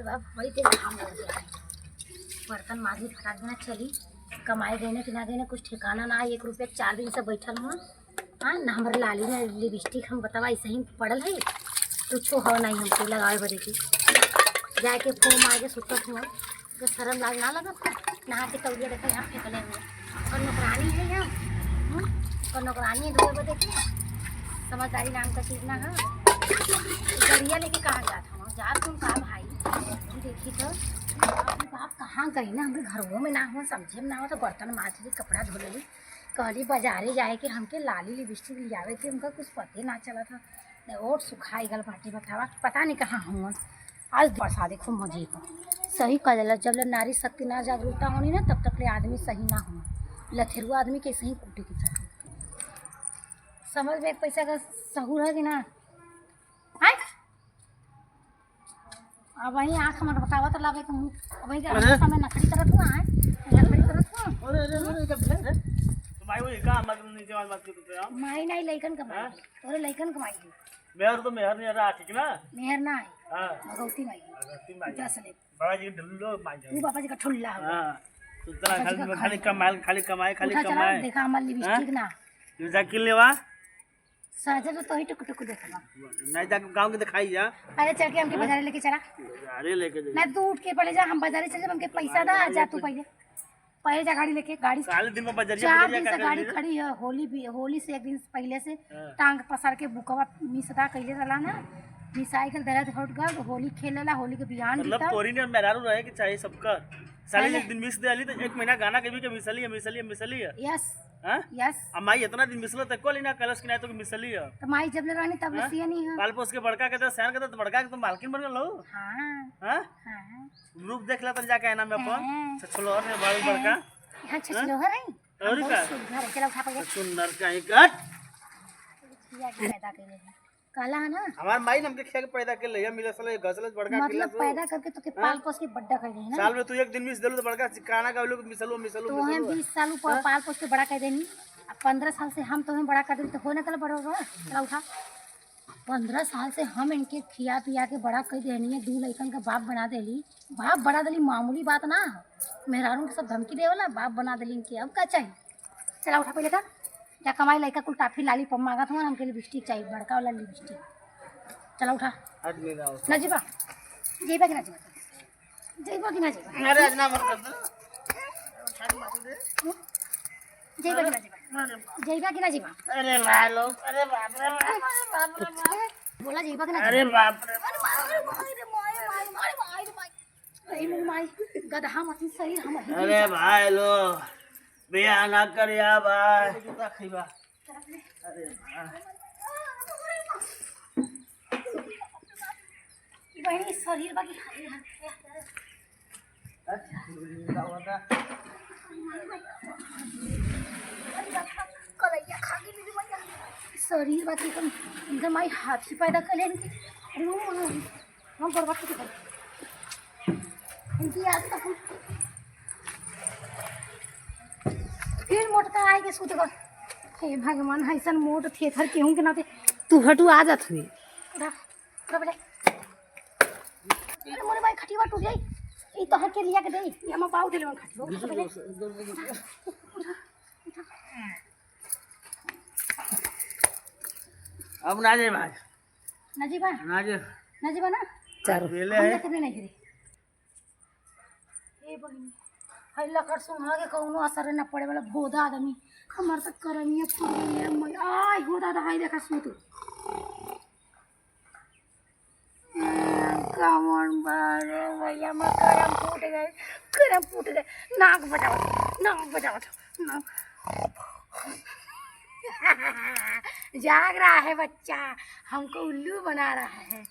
रे बाप, बड़ी तेज काम लग गया है। बर्तन माजी फटाक देना चली, कमाई देने कि ना देने कुछ ठिकाना ना है। 1 रुपया 4 दिन से बैठल हुआ। हाँ ना, हमारे लाली ने लिपस्टिक हम बतावा ऐसे ही पड़ल है, कुछ हो नहीं हमको लगाए बदे की जाके फोम आगे सुतत हुआ तो शर्म लाग ना लगत है। नहा के तौलिया देखा यहाँ फेंकले हुए और नौकरानी है यहाँ, और नौकरानी है धोए बदे की। समझदारी नाम का चीज ना है। गड़िया लेके कहाँ जाता हूँ, जा तुम कहाँ भाई देखी तो बाप कहाँ गई ना, हमारे घरों में ना हुआ, समझे में ना हो तो बर्तन माज ली, कपड़ा धो ली। कहली बाजारे जाए कि हमके लाली लिपस्टिक लियावे के, उनका कुछ पते ना चला था। और सुखाई गल बाटी बतावा, पता नहीं कहाँ हुआ। आज बरसा देखो मजे को सही कह, जब ले नारी शक्ति ना जागरूकता होनी ना तब तक ले आदमी सही ना हुआ। लथेरुआ आदमी कैसे ही कूटे की चाहिए। समझ में एक पैसा का सहूर है कि ना। है अब वही आँख मत बतावा तो लागे कहूँ वही समय नखड़ी करत हुआ है, नखड़ी करत हुआ। माई नहीं लइकन कमाई, तोरे लइकन कमाई दी। मेहर तो मेहर नहीं रहा ठीक ना, मेहर ना है। हां भगवती माई दस ले बाबा जी ढुल्लो माई तू बाबा जी का ठुल्ला हो। हां तू तरह खाली कमाई देखा हमार लिपस्टिक ना तू जा किन लेवा साजल तो ही टुक टुक देखा नहीं जा गांव के दिखाई जा। अरे चल के हमके बाजारे लेके चला, अरे लेके जा ना तू उठ के पड़े जा, हम बाजारे चल जा, हमके पैसा दा जा तू पहले जा गाड़ी लेके। गाड़ी साले दिन में बाजारिया 4 दिन से गाड़ी खड़ी है। होली से 1 दिन पहले से टांग पसार के बुकवा मिसदा कइले रहला ना, मिसाइकिल दर्द हट गल। होली खेलेला, होली के बिहान मतलब तोरी ने मेहरारू रहे कि चाहिए सबका। साले 1 दिन मिस देली तो 1 महीना गाना के भी के मिसली है। यस हां यस अम्माई इतना दिन मिसलो तक को लेना कलश की नहीं तो मिसली है। तो माई जब ले रानी तब लसिया नहीं है। पाल पोस के बड़का के तो सैन के तो बड़का के तो मालकिन बन गलो। हां हां हां ग्रुप देख ला तो जाके आना में अपन छछलोर ने बड़ी बड़का हां छछलोहर है और का घर चला उठा पड़े सुंदर का एक कट पैदा कइले काला है ना। हमार माई हमके खेल पैदा के ले मिले साले गसले बड़का मतलब पैदा करके तो के पाल पोस के बड्डा कर देनी ना। साल में तू 1 दिन मिस देलू तो बड़का काना का लोग मिसलो तो हम 20 साल ऊपर पाल पोस के बड़ा कर देनी। अब 15 साल से हम तुम्हें बड़ा कर देनी तो होने कल बड़ा होगा। चला उठा 15 साल से हम इनके खिया पिया के बड़ा कर देनी है। 2 लड़कन का बाप बना देली। बाप बना देली मामूली बात ना, मेहरारू के सब धमकी देवला बाप बना देली इनके। अब क्या चाहिए, चला उठा पहले का जा कमाई। लड़का कुल टाफी लाली पम मांगा था, हमके लिपस्टिक चाहिए बड़का वाला लिपस्टिक। चला उठा ना जीबा जेबा कि ना जेबा, जेबा कि ना जेबा, अरे आज ना मत कर दे जेबा कि ना जेबा, जेबा कि ना जेबा। अरे भालो अरे बाप रे बाप रे बाप बोला जेबा कि ना। अरे बाप रे माई गधा मत सही हम। अरे भाई लो बिया ना करिया भाई जूता खइबा। अरे बहनी शरीर बाकी शरीर बाकी एकदम माई हाथी पैदा कर ले हम बर्बाद कर इनकी आज तक हम फिर मोटका आए के सूत गए। हे भगवान ऐसा मोट थे थर केहूँ के नाते तू हटू आ जात हुई बेटे। मोरे भाई खटिवा टूट गई, ई तो हट के लिया के दे, ई हम पाऊ देले खटिवा। अब ना जाए भाई नजीबा नजीबा ना चार वेले है कितने नहीं गिरी ए बहिनी हई लकड़ सुंघा के कौनो असर न पड़े वाला भोदा आदमी हमार तक करनिया पूरी मैं आई हो दादा हाय देखा सूत कमन बारो भैया मैं करम फूट गए नाक बजाओ नाक जाग रहा है बच्चा, हमको उल्लू बना रहा है।